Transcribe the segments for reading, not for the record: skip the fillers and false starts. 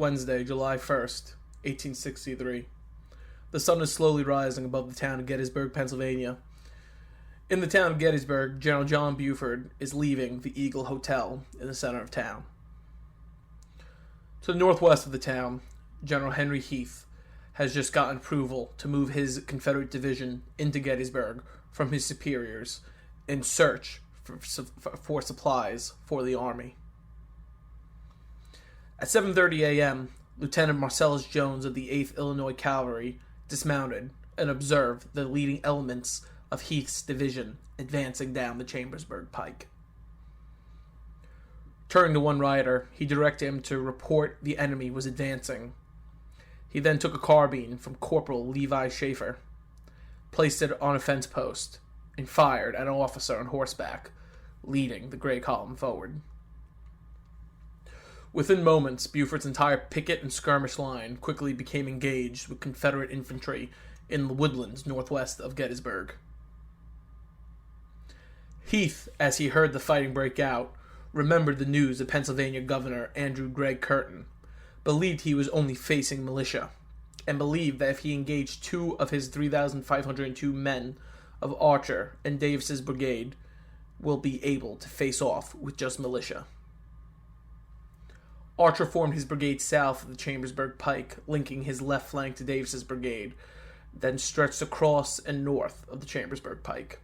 Wednesday, July 1st, 1863. The sun is slowly rising above the town of Gettysburg, Pennsylvania. In the town of Gettysburg, General John Buford is leaving the Eagle Hotel in the center of town. To the northwest of the town, General Henry Heath has just gotten approval to move his Confederate division into Gettysburg from his superiors in search for supplies for the army. At 7:30 a.m., Lieutenant Marcellus Jones of the 8th Illinois Cavalry dismounted and observed the leading elements of Heath's division advancing down the Chambersburg Pike. Turning to one rider, he directed him to report the enemy was advancing. He then took a carbine from Corporal Levi Schaefer, placed it on a fence post, and fired at an officer on horseback, leading the gray column forward. Within moments, Buford's entire picket and skirmish line quickly became engaged with Confederate infantry in the woodlands northwest of Gettysburg. Heath, as he heard the fighting break out, remembered the news of Pennsylvania Governor Andrew Gregg Curtin, believed he was only facing militia, and believed that if he engaged 2 of his 3,502 men of Archer and Davis's brigade, will be able to face off with just militia. Archer formed his brigade south of the Chambersburg Pike, linking his left flank to Davis's brigade, then stretched across and north of the Chambersburg Pike.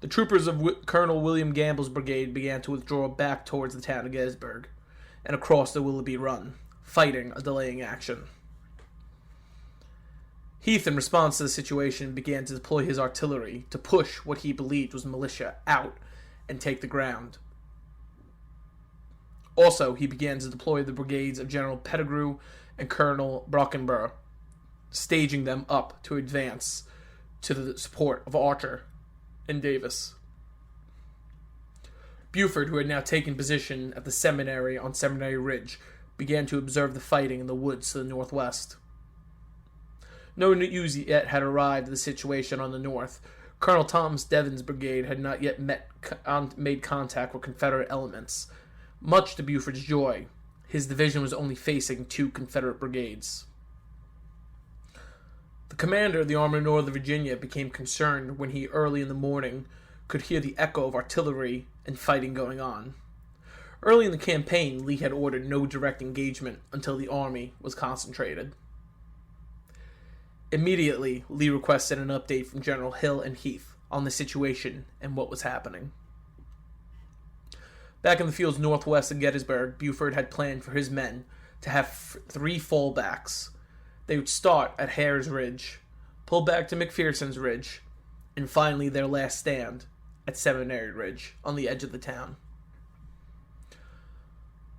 The troopers of Colonel William Gamble's brigade began to withdraw back towards the town of Gettysburg and across the Willoughby Run, fighting a delaying action. Heath, in response to the situation, began to deploy his artillery to push what he believed was militia out and take the ground. Also, he began to deploy the brigades of General Pettigrew and Colonel Brockenborough, staging them up to advance to the support of Archer and Davis. Buford, who had now taken position at the seminary on Seminary Ridge, began to observe the fighting in the woods to the northwest. No news yet had arrived of the situation on the north. Colonel Thomas Devon's brigade had not yet made contact with Confederate elements. Much to Buford's joy, his division was only facing 2 Confederate brigades. The commander of the Army of Northern Virginia became concerned when he, early in the morning, could hear the echo of artillery and fighting going on. Early in the campaign, Lee had ordered no direct engagement until the army was concentrated. Immediately, Lee requested an update from General Hill and Heath on the situation and what was happening. Back in the fields northwest of Gettysburg, Buford had planned for his men to have 3 fallbacks. They would start at Hare's Ridge, pull back to McPherson's Ridge, and finally their last stand at Seminary Ridge on the edge of the town.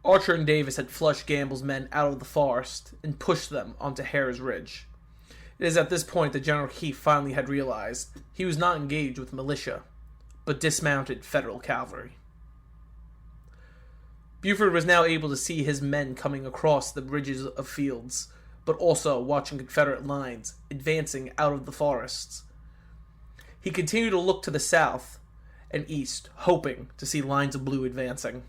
Archer and Davis had flushed Gamble's men out of the forest and pushed them onto Hare's Ridge. It is at this point that General Heath finally had realized he was not engaged with militia, but dismounted Federal cavalry. Buford was now able to see his men coming across the ridges of fields, but also watching Confederate lines advancing out of the forests. He continued to look to the south and east, hoping to see lines of blue advancing.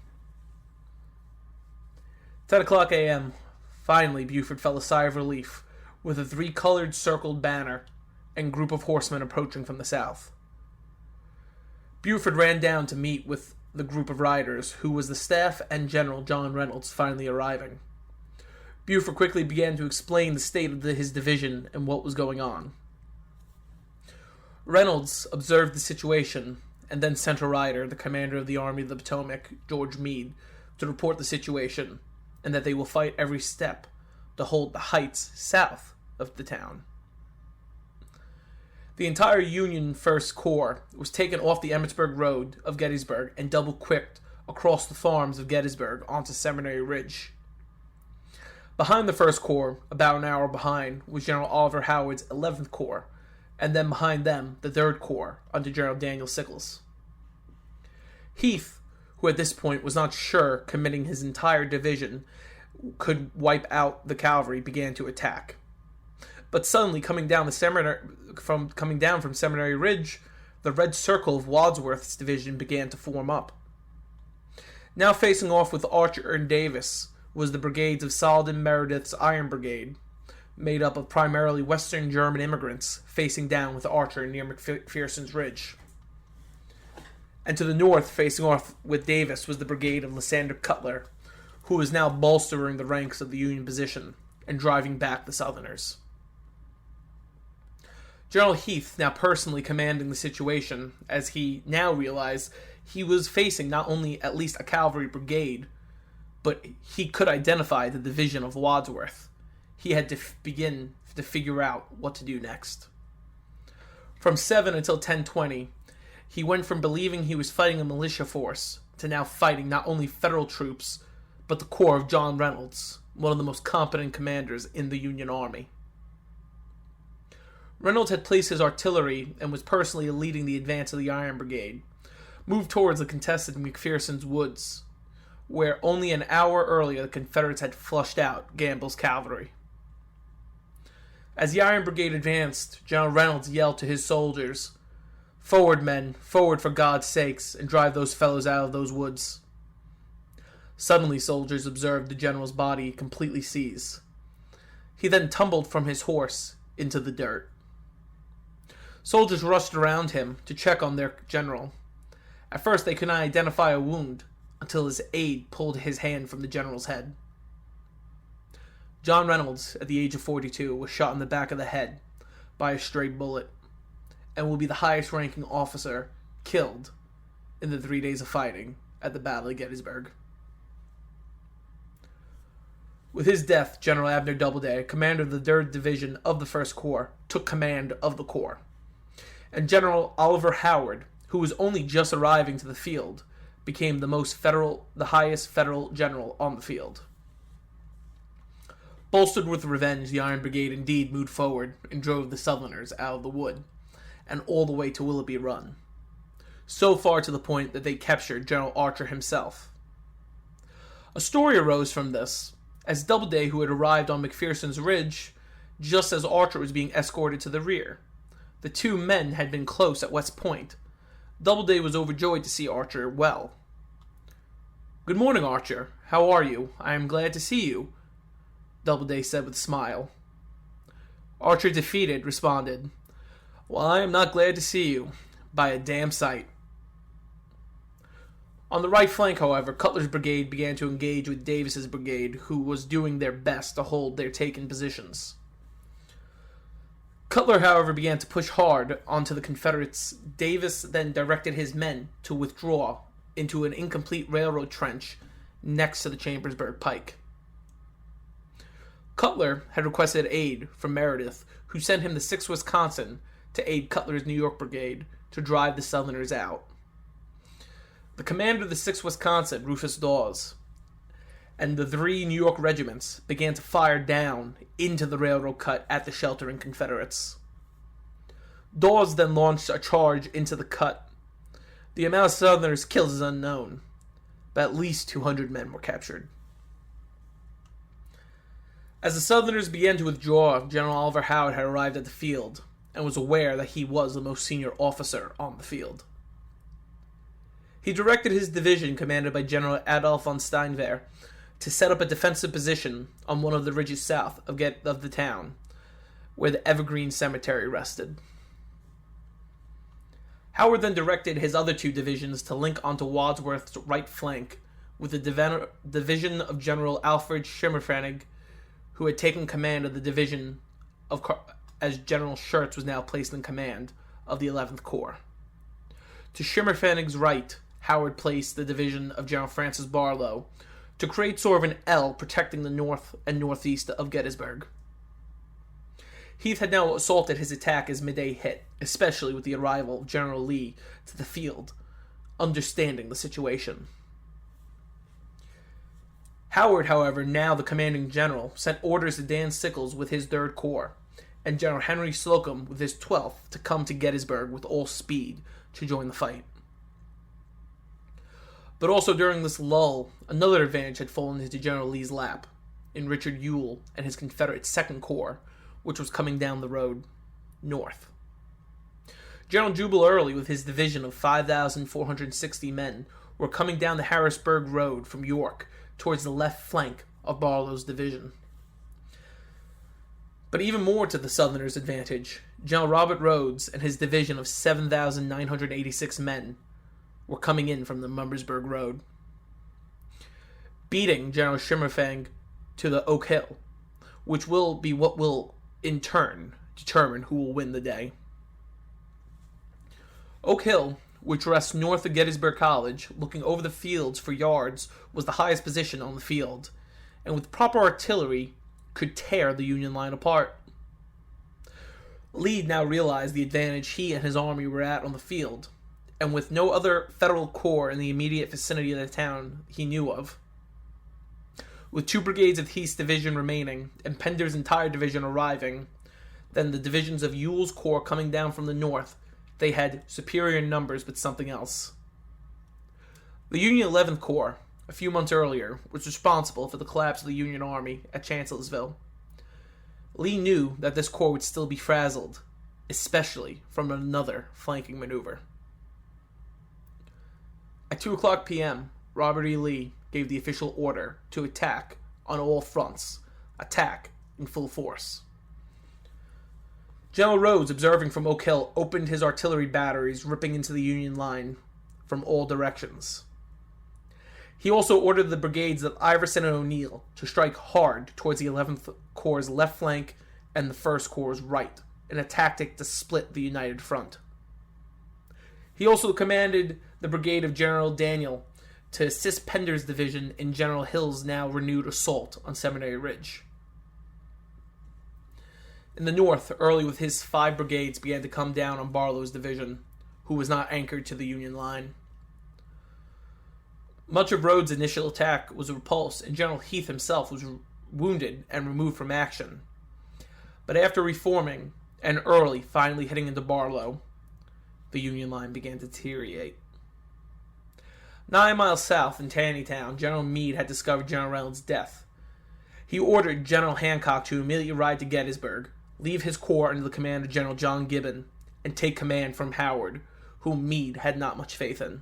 10 o'clock a.m., finally Buford felt a sigh of relief with a 3-colored circled banner and group of horsemen approaching from the south. Buford ran down to meet with the group of riders, who was the staff and General John Reynolds finally arriving. Buford quickly began to explain the state of his division and what was going on. Reynolds observed the situation and then sent a rider, the commander of the Army of the Potomac, George Meade, to report the situation and that they will fight every step to hold the heights south of the town. The entire Union First Corps was taken off the Emmitsburg Road of Gettysburg and double-quicked across the farms of Gettysburg onto Seminary Ridge. Behind the First Corps, about an hour behind, was General Oliver Howard's 11th Corps, and then behind them, the 3rd Corps, under General Daniel Sickles. Heath, who at this point was not sure committing his entire division could wipe out the cavalry, began to attack. But suddenly, coming down from Seminary Ridge, the red circle of Wadsworth's division began to form up. Now facing off with Archer and Davis was the brigades of Saladin Meredith's Iron Brigade, made up of primarily Western German immigrants, facing down with Archer near McPherson's Ridge. And to the north, facing off with Davis, was the brigade of Lysander Cutler, who was now bolstering the ranks of the Union position and driving back the Southerners. General Heath, now personally commanding the situation, as he now realized he was facing not only at least a cavalry brigade, but he could identify the division of Wadsworth. He had to begin to figure out what to do next. From 7 until 10:20, he went from believing he was fighting a militia force to now fighting not only federal troops, but the corps of John Reynolds, one of the most competent commanders in the Union Army. Reynolds had placed his artillery and was personally leading the advance of the Iron Brigade, moved towards the contested McPherson's Woods, where only an hour earlier the Confederates had flushed out Gamble's cavalry. As the Iron Brigade advanced, General Reynolds yelled to his soldiers, "Forward, men, forward for God's sakes, and drive those fellows out of those woods." Suddenly, soldiers observed the general's body completely seize. He then tumbled from his horse into the dirt. Soldiers rushed around him to check on their general. At first, they could not identify a wound until his aide pulled his hand from the general's head. John Reynolds, at the age of 42, was shot in the back of the head by a stray bullet, and will be the highest-ranking officer killed in the 3 days of fighting at the Battle of Gettysburg. With his death, General Abner Doubleday, commander of the 3rd Division of the 1st Corps, took command of the Corps, and General Oliver Howard, who was only just arriving to the field, became the highest federal general on the field. Bolstered with revenge, the Iron Brigade indeed moved forward and drove the Southerners out of the wood, and all the way to Willoughby Run, so far to the point that they captured General Archer himself. A story arose from this, as Doubleday, who had arrived on McPherson's Ridge just as Archer was being escorted to the rear. The two men had been close at West Point. Doubleday was overjoyed to see Archer well. "Good morning, Archer. How are you? I am glad to see you," Doubleday said with a smile. Archer, defeated, responded, "Well, I am not glad to see you, by a damn sight." On the right flank, however, Cutler's brigade began to engage with Davis's brigade, who was doing their best to hold their taken positions. Cutler, however, began to push hard onto the Confederates. Davis then directed his men to withdraw into an incomplete railroad trench next to the Chambersburg Pike. Cutler had requested aid from Meredith, who sent him the 6th Wisconsin to aid Cutler's New York brigade to drive the Southerners out. The commander of the 6th Wisconsin, Rufus Dawes, and the 3 New York regiments began to fire down into the railroad cut at the sheltering Confederates. Dawes then launched a charge into the cut. The amount of Southerners killed is unknown, but at least 200 men were captured. As the Southerners began to withdraw, General Oliver Howard had arrived at the field and was aware that he was the most senior officer on the field. He directed his division, commanded by General Adolph von Steinwehr, to set up a defensive position on one of the ridges south of the town, where the Evergreen Cemetery rested. Howard then directed his other 2 divisions to link onto Wadsworth's right flank with the division of General Alfred Schimmelpfennig, who had taken command of the division as General Schurz was now placed in command of the 11th Corps. To Schimmelpfennig's right, Howard placed the division of General Francis Barlow to create sort of an L protecting the north and northeast of Gettysburg. Heath had now assaulted his attack as midday hit, especially with the arrival of General Lee to the field, understanding the situation. Howard, however, now the commanding general, sent orders to Dan Sickles with his 3rd Corps, and General Henry Slocum with his 12th to come to Gettysburg with all speed to join the fight. But also during this lull, another advantage had fallen into General Lee's lap, in Richard Ewell and his Confederate 2nd Corps, which was coming down the road north. General Jubal Early, with his division of 5,460 men, were coming down the Harrisburg Road from York towards the left flank of Barlow's division. But even more to the Southerners' advantage, General Robert Rhodes and his division of 7,986 men were coming in from the Mummersburg Road, beating General Schimmelfennig to the Oak Hill, which will be what will, in turn, determine who will win the day. Oak Hill, which rests north of Gettysburg College, looking over the fields for yards, was the highest position on the field, and with proper artillery, could tear the Union line apart. Lee now realized the advantage he and his army were at on the field, and with no other Federal corps in the immediate vicinity of the town he knew of. With 2 brigades of Heath's division remaining, and Pender's entire division arriving, then the divisions of Ewell's corps coming down from the north, they had superior numbers but something else. The Union 11th Corps, a few months earlier, was responsible for the collapse of the Union Army at Chancellorsville. Lee knew that this corps would still be frazzled, especially from another flanking maneuver. At 2:00 p.m., Robert E. Lee gave the official order to attack on all fronts, attack in full force. General Rhodes, observing from Oak Hill, opened his artillery batteries, ripping into the Union line from all directions. He also ordered the brigades of Iverson and O'Neill to strike hard towards the 11th Corps' left flank and the 1st Corps' right, in a tactic to split the united front. He also commanded the brigade of General Daniel to assist Pender's division in General Hill's now renewed assault on Seminary Ridge. In the north, Early with his 5 brigades began to come down on Barlow's division, who was not anchored to the Union line. Much of Rhodes' initial attack was repulsed, and General Heath himself was wounded and removed from action. But after reforming, and Early finally hitting into Barlow, the Union line began to deteriorate. 9 miles south in Taneytown, General Meade had discovered General Reynolds' death. He ordered General Hancock to immediately ride to Gettysburg, leave his corps under the command of General John Gibbon, and take command from Howard, whom Meade had not much faith in.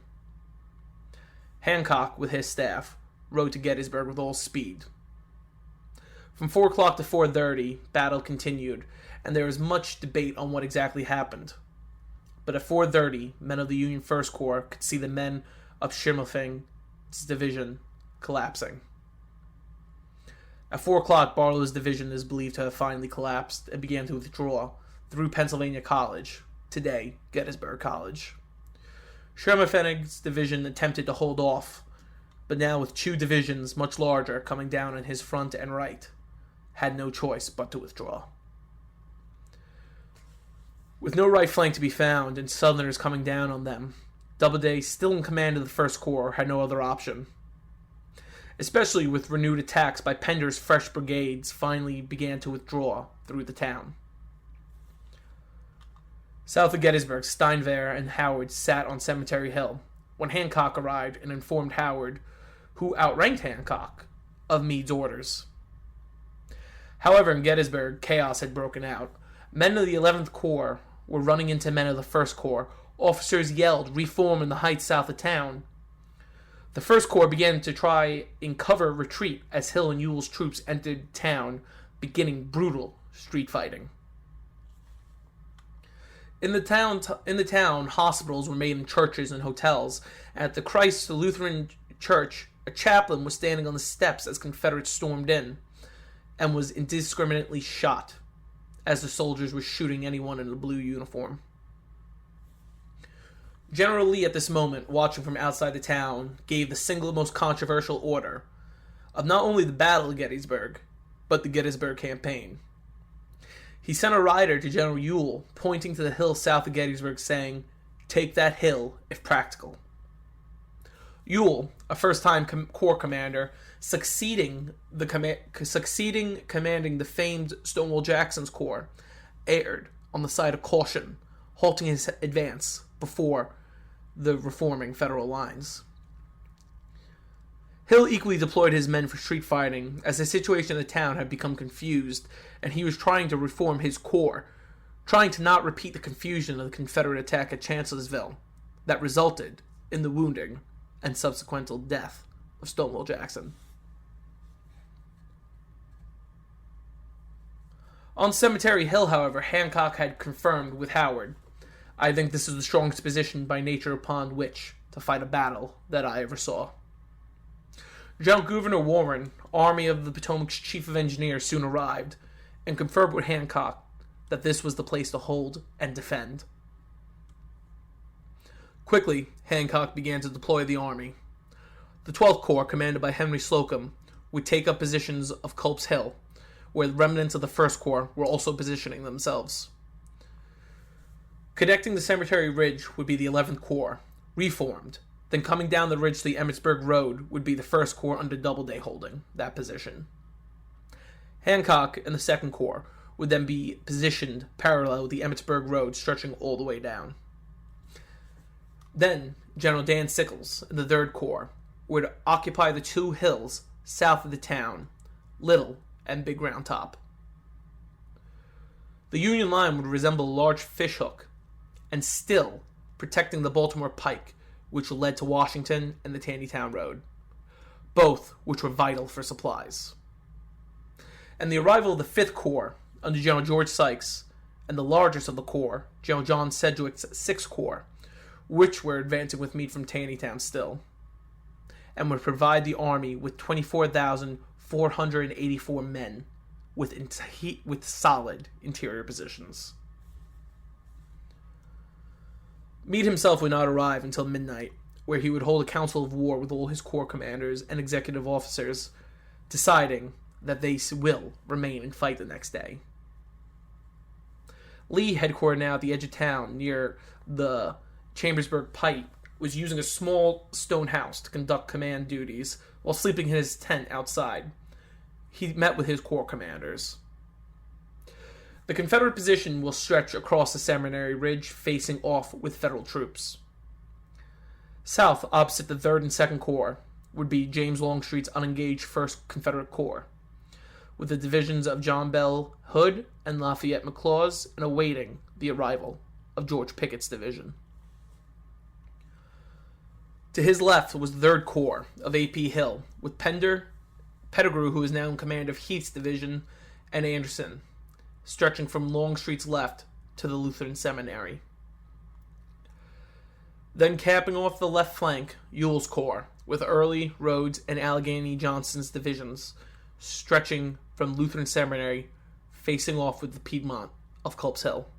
Hancock, with his staff, rode to Gettysburg with all speed. From 4 o'clock to 4:30, battle continued, and there was much debate on what exactly happened. But at 4:30, men of the Union First Corps could see the men of Schimmelfenig's division collapsing. At 4 o'clock, Barlow's division is believed to have finally collapsed and began to withdraw through Pennsylvania College, today Gettysburg College. Schimmelfenig's division attempted to hold off, but now with 2 divisions much larger coming down on his front and right, had no choice but to withdraw. With no right flank to be found and Southerners coming down on them, Doubleday, still in command of the First Corps, had no other option. Especially with renewed attacks by Pender's fresh brigades finally began to withdraw through the town. South of Gettysburg, Steinwehr and Howard sat on Cemetery Hill when Hancock arrived and informed Howard, who outranked Hancock, of Meade's orders. However, in Gettysburg, chaos had broken out. Men of the 11th Corps were running into men of the 1st Corps. Officers yelled, "Reform in the heights south of town." The 1st Corps began to try and cover retreat as Hill and Ewell's troops entered town, beginning brutal street fighting. In the town, hospitals were made in churches and hotels. At the Christ Lutheran Church, a chaplain was standing on the steps as Confederates stormed in, and was indiscriminately shot as the soldiers were shooting anyone in a blue uniform. General Lee, at this moment, watching from outside the town, gave the single most controversial order of not only the Battle of Gettysburg, but the Gettysburg Campaign. He sent a rider to General Ewell, pointing to the hill south of Gettysburg, saying, "Take that hill, if practical." Ewell, a first-time corps commander, succeeding commanding the famed Stonewall Jackson's corps, erred on the side of caution, halting his advance before the reforming Federal lines. Hill equally deployed his men for street fighting, as the situation in the town had become confused, and he was trying to reform his corps, trying to not repeat the confusion of the Confederate attack at Chancellorsville that resulted in the wounding and subsequent death of Stonewall Jackson. On Cemetery Hill, however, Hancock had confirmed with Howard, "I think this is the strongest position by nature upon which to fight a battle that I ever saw." General Gouverneur Warren, Army of the Potomac's chief of engineers, soon arrived, and confirmed with Hancock that this was the place to hold and defend. Quickly, Hancock began to deploy the army. The 12th Corps, commanded by Henry Slocum, would take up positions of Culp's Hill, where the remnants of the 1st Corps were also positioning themselves. Connecting the Cemetery Ridge would be the 11th Corps, reformed. Then coming down the ridge to the Emmitsburg Road would be the 1st Corps under Doubleday holding that position. Hancock and the 2nd Corps would then be positioned parallel with the Emmitsburg Road stretching all the way down. Then General Dan Sickles and the 3rd Corps would occupy the 2 hills south of the town, Little and Big Round Top. The Union line would resemble a large fishhook, and still protecting the Baltimore Pike, which led to Washington and the Taneytown Road, both which were vital for supplies. And the arrival of the 5th Corps under General George Sykes and the largest of the corps, General John Sedgwick's 6th Corps, which were advancing with meat from Taneytown still, and would provide the army with 24,484 men with solid interior positions. Meade himself would not arrive until midnight, where he would hold a council of war with all his corps commanders and executive officers, deciding that they will remain and fight the next day. Lee, headquartered now at the edge of town near the Chambersburg Pike, was using a small stone house to conduct command duties while sleeping in his tent outside. He met with his corps commanders. The Confederate position will stretch across the Seminary Ridge, facing off with Federal troops. South, opposite the 3rd and 2nd Corps, would be James Longstreet's unengaged 1st Confederate Corps, with the divisions of John Bell Hood and Lafayette McLaws, and awaiting the arrival of George Pickett's division. To his left was the 3rd Corps of A.P. Hill, with Pettigrew, who is now in command of Heath's division, and Anderson, stretching from Longstreet's left to the Lutheran Seminary. Then capping off the left flank, Ewell's Corps, with Early, Rhodes, and Allegheny Johnson's divisions, stretching from Lutheran Seminary, facing off with the Piedmont of Culp's Hill.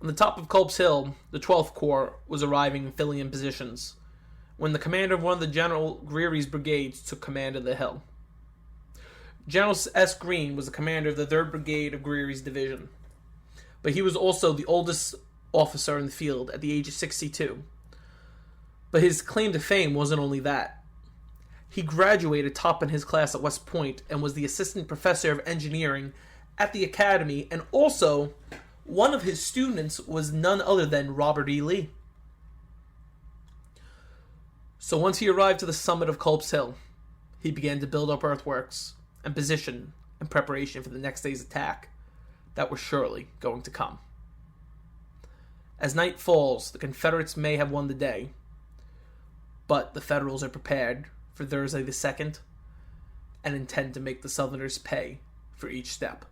On the top of Culp's Hill, the 12th Corps was arriving and filling in positions, when the commander of one of the General Greary's brigades took command of the hill. General S. Greene was the commander of the 3rd Brigade of Greary's division, but he was also the oldest officer in the field at the age of 62. But his claim to fame wasn't only that. He graduated top in his class at West Point and was the assistant professor of engineering at the academy, and also one of his students was none other than Robert E. Lee. So once he arrived to the summit of Culp's Hill, he began to build up earthworks and position in preparation for the next day's attack that was surely going to come. As night falls, the Confederates may have won the day, but the Federals are prepared for Thursday the 2nd and intend to make the Southerners pay for each step.